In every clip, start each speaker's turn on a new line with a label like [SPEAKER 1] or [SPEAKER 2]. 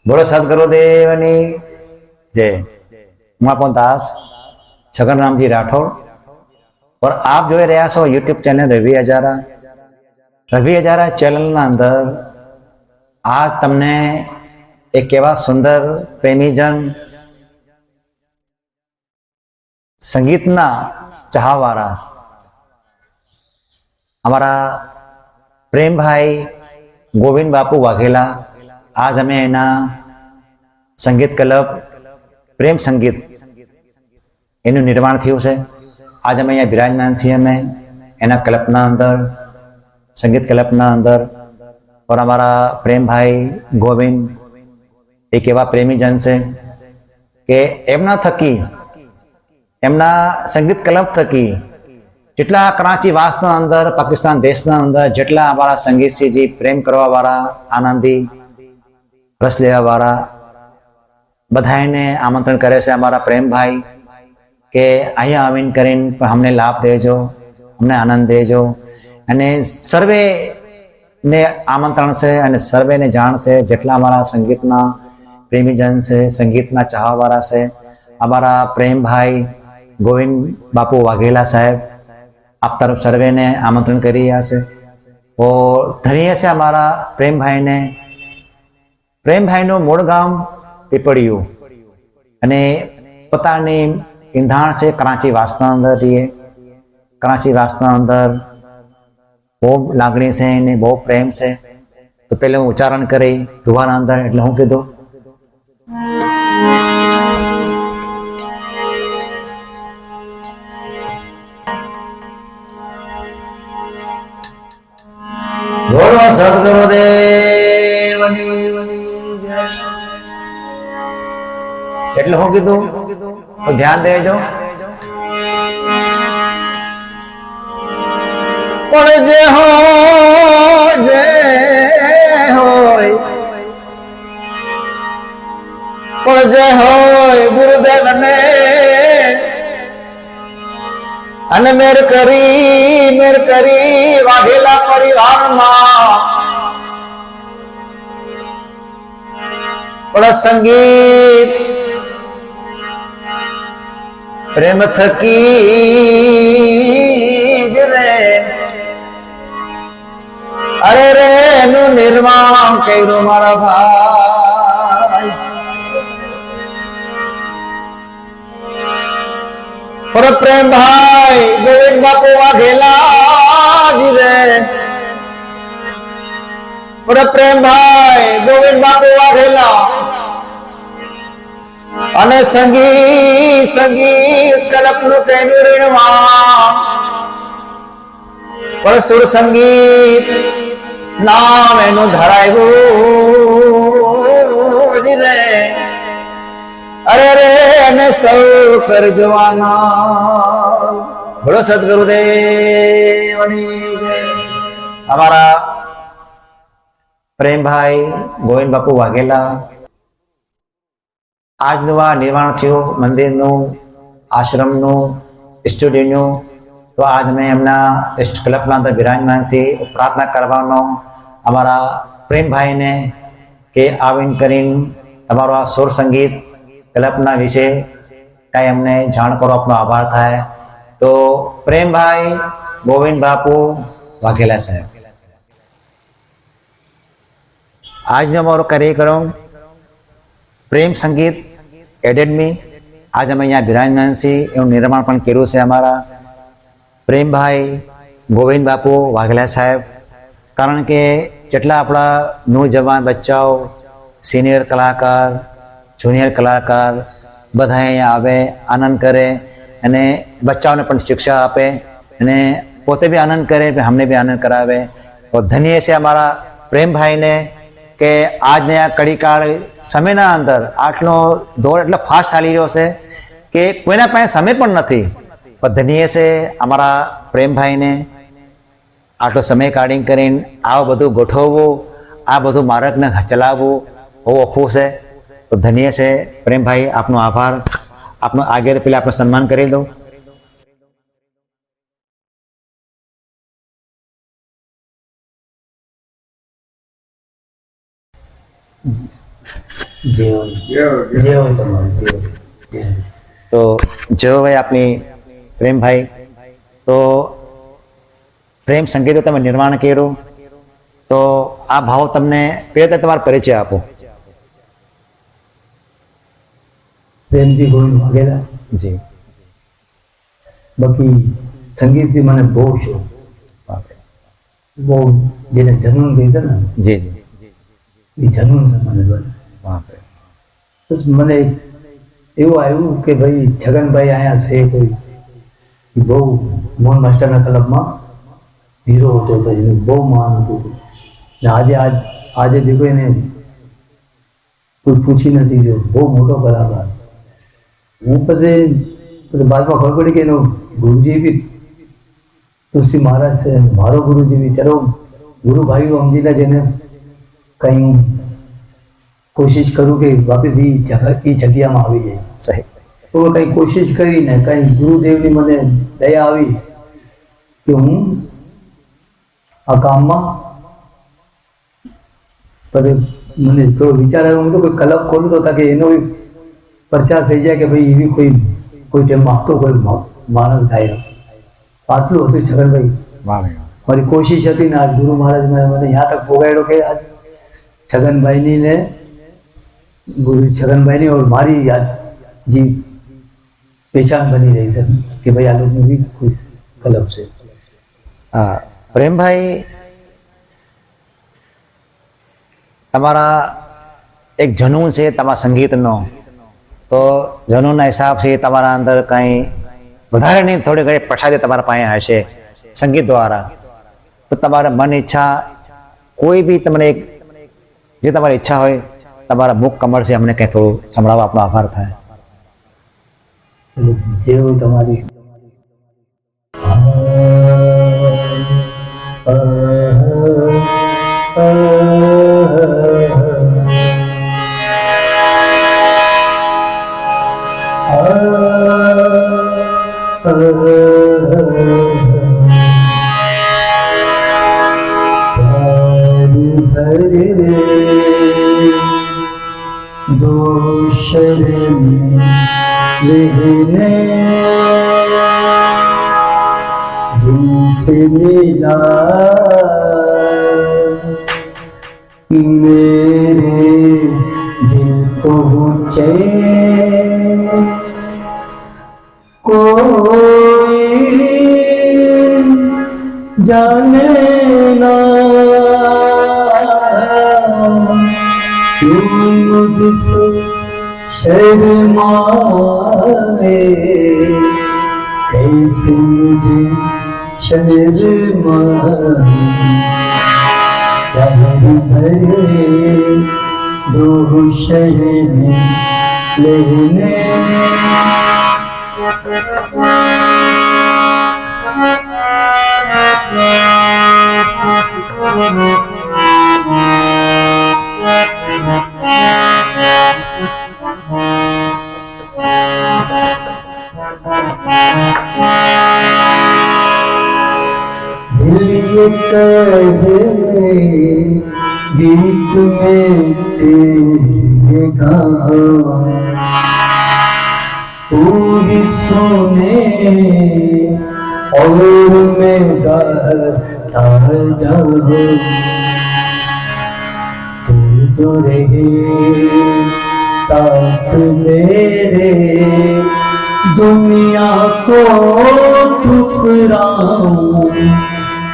[SPEAKER 1] बोलो सदगुरुदेवनी जय। હું આપો દાસ છગનરામજી રાઠોડ और आप જોઈ રહ્યા છો યુટ્યુબ ચેનલ રવિ હજારા ચેનલના અંદર આ તમને એક એવા સુંદર પ્રેમીજન સંગીતના ચાહવાળા અમારા પ્રેમભાઈ ગોવિંદ બાપુ વાઘેલા आज અમે એના સંગીત ક્લબ પ્રેમ સંગીત એનું નિર્માણ થયું છે। आज અમે અહીંયા બિરાજમાન છીએ અમે એના ક્લબના અંદર સંગીત ક્લબના અંદર और અમારા પ્રેમભાઈ ગોવિંદ એક એવા પ્રેમીજન છે કે એમના થકી એમના સંગીત ક્લબ થકી જેટલા કરાચી વાસના અંદર પાકિસ્તાન દેશના અંદર જેટલા અમારા સંગીતથી પ્રેમ કરવાવાળા આનંદી રસ લેવાવાળા બધાને આમંત્રણ કરે છે અમારા પ્રેમભાઈ કે અહીંયા આવીને કરીને અમને લાભ દેજો, અમને આનંદ દેજો। અને સર્વેને આમંત્રણ છે અને સર્વેને જાણ છે જેટલા અમારા સંગીતના પ્રેમીજન છે, સંગીતના ચાહવાવાળા છે। અમારા પ્રેમભાઈ ગોવિંદ બાપુ વાઘેલા સાહેબ आप तरफ सर्वे ने आमंत्रण करी है और धन्य से हमारा प्रेम भाई नो मूल गाम पीपड़ियू अने पोतानी ईंधाण से कराची वासना अंदर रहिए। कराची वासना अंदर बहुत लागणी से ने बहुत प्रेम से तो पहले हूँ उच्चारण करी दुआना अंदर એટલે હું કીધું बोलो सदगुरुदेवनी जय। એટલે હું કીધું તો ધ્યાન દેજો। પણ જે હોય પણ જે હોય ગુરુદેવ ને અને મેર કરી વાઘેલા પરિવારમાં પણ સંગીત પ્રેમ થકી જ રે અરે રે નું નિર્માણ કર્યું મારા ભાઈ। पर प्रेम भाई गोविंद बापू वाघेला जी रे पर प्रेम भाई गोविंद बापू वाघेला अने संगीत कल्पनु तेनु ऋणवा पर सुर संगीत नाम एनु धरायु जी रे अरे रे ने सौ कर जवाना। बोलो सदगुरुदेवनी जय। हमारा प्रेम भाई गोविंद बापू वाघेला आज नुआ निर्माण थयो मंदिर नु आश्रम नु स्टूडियो नु तो आज मैं एमना क्लब ना अंदर विराजमान से प्रार्थना करवानो हमारा प्रेम भाई ने के आविन करीन તમારો આ સુર સંગીત क्लबना विषय कई अमने जाण करो अपनो आभार थाय। तो प्रेम भाई गोविंद बापू वाघेला साहेब आज मैं मारो कार्यक्रम प्रेम संगीत एकेडमी आज अमे अहींया विराजमान छीए एनुं निर्माण पण कर्युं छे अमारा प्रेम भाई गोविंद बापू वाघेला साहेब। कारण के जेटला आपणा नौजवान बच्चाओ सीनियर कलाकार जूनियर कलाकार बधा अहींया आवे आनंद करे अने बच्चाओने पण शिक्षा आपे अने पोते भी आनंद करे हमने भी आनंद करावे। और धन्य से हमारा प्रेम भाई ने के आज ने आ कड़ीकाळ समयना अंदर आटलो दौर एटलो फास्ट चाली रह्यो छे के कोईना पासे समय पण नथी। पर धन्य से हमारा प्रेम भाई ने आटलो समय काढीने करीने आ बधुं गोठववुं आ बधुं मार्गने चलाववुं बहू अखुं छे। तो धन्य से प्रेम भाई आपनो आभार। आपनो आगे पहले आपने सम्मान करी दो।
[SPEAKER 2] જે હોય તમારું જે હોય.
[SPEAKER 1] તો જયોભાઈ આપની પ્રેમભાઈ, તો પ્રેમ સંગીતો તમે નિર્માણ કર્યું, તો આ ભાવ તમને પહેલા તમારો પરિચય આપો.
[SPEAKER 2] પ્રેમજી ગોવિંદ વાઘેલા.
[SPEAKER 1] જી.
[SPEAKER 2] બાકી સંગીતથી મને બહુ શોખ, બહુ જેને જનૂન કહે છે ને,
[SPEAKER 1] જી જી,
[SPEAKER 2] એ જનૂન છે મને બસ. બસ મને એવું આવ્યું કે ભાઈ છગનભાઈ અહીંયા છે કોઈ, એ બહુ મોહન માસ્ટરના ક્લબમાં હીરો હતો, તો એને બહુ માન હતું. ને આજે દેખો એને કોઈ પૂછી નથી જો, બહુ મોટો કલાકાર. હું પછી બાદમાં ખબર પડી કે એનો ગુરુજી બી તુલસી મહારાજ છે, મારો ગુરુજી બી. ચાલો ગુરુભાઈઓ સમજીને જેને કંઈ હું કોશિશ કરું કે વાપસ એ જગ્યામાં આવી જાય.
[SPEAKER 1] સહી.
[SPEAKER 2] તો કંઈ કોશિશ કરીને કંઈ ગુરુદેવની મને દયા આવી કે હું આ કામમાં પછી મને થોડો વિચાર આવ્યો, હું તો કોઈ ક્લબ ખોલું તો તાકે એનો બી પ્રચાર થઈ જાય કે ભાઈ એવી કોઈ ટાઈમમાં હતો કોઈ માણસ ગાયક. આટલું હતું છગનભાઈ. મારી કોશિશ હતી ને આજ ગુરુ મહારાજ મને ત્યાં તક પોગાડ્યો કે આજ છગનભાઈની ને ગુરુ છગનભાઈની ઓર મારી યાદ જે પહેચાન બની રહી છે કે ભાઈ આ લોકોનું બી કોઈ ક્લબ છે.
[SPEAKER 1] હા પ્રેમભાઈ, તમારા એક જનૂન છે તમારા સંગીતનો, તો જનૂનના હિસાબથી તમારા અંદર કંઈ વધારે નહીં થોડી ઘણી પ્રસાદી તમારા પાસે હશે સંગીત દ્વારા. તો તમારા મન ઈચ્છા કોઈ બી તમને એક જે તમારી ઈચ્છા હોય તમારા મુખ કમળ છે અમને કંઈ થોડું સંભળાવવા આપણો આભાર થાય.
[SPEAKER 2] જે હોય તમારી. दो शर्म लेने जिनसे मिला मेरे दिल को चैन कोई जाने ना क्यों मुझसे शर्माए, कैसे मुझे शर्माए. प्यार भरे दो शर्म लेने दिल ये कहे गीत में तेरे गाँव तू ही सुने और मैं गाता जाऊं. तू जो रहे साथ मेरे दुनिया को ठुकराऊं.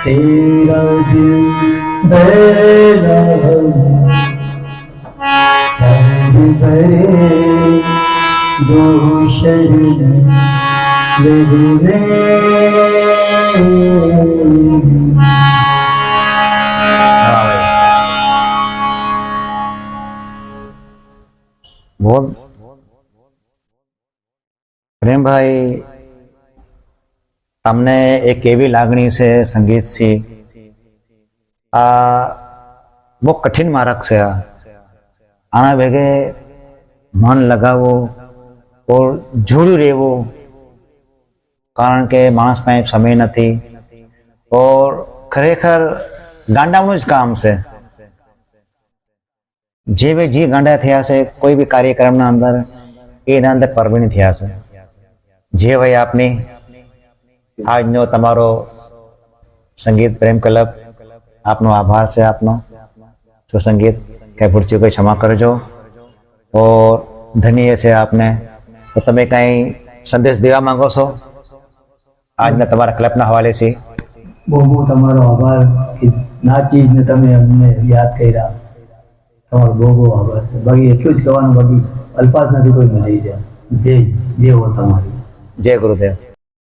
[SPEAKER 2] तेरा दिल बेला प्यार भरे दो शर्म लेने
[SPEAKER 1] બોલ પ્રેમભાઈ, તમને એક એવી લાગણી છે સંગીતથી, આ બહુ કઠિન માર્ગ છે. આના ભેગે મન લગાવવું ઓર જોડું રહેવું, કારણ કે માણસ પાસે સમય નથી ઓર ખરેખર ગાંડાનું જ કામ છે. જે ભાઈ જે ગાંડા થયા છે કોઈ બી કાર્યક્રમના અંદર એના અંદર પરવીણ થયા છે. જે ભાઈ આપની આજનો તમારો સંગીત પ્રેમ ક્લબ આપનો આભાર છે આપનો. તો સંગીત કઈ ભૂલચૂક કોઈ ક્ષમા કરજો. ઓર ધન્ય છે આપને. તો તમે કઈ સંદેશ દેવા માંગો છો આજના તમારા ક્લબના હવાલે છે?
[SPEAKER 2] બહુ બહુ તમારો આભાર કે ના ચીજને તમે અમને યાદ કર્યા. તમારો બહુ બહુ આભાર છે. બાકી એટલું જ કહેવાનું, બાકી અલ્પાસ નથી કોઈ મળી જાય. જે હો તમારી.
[SPEAKER 1] જય ગુરુદેવ.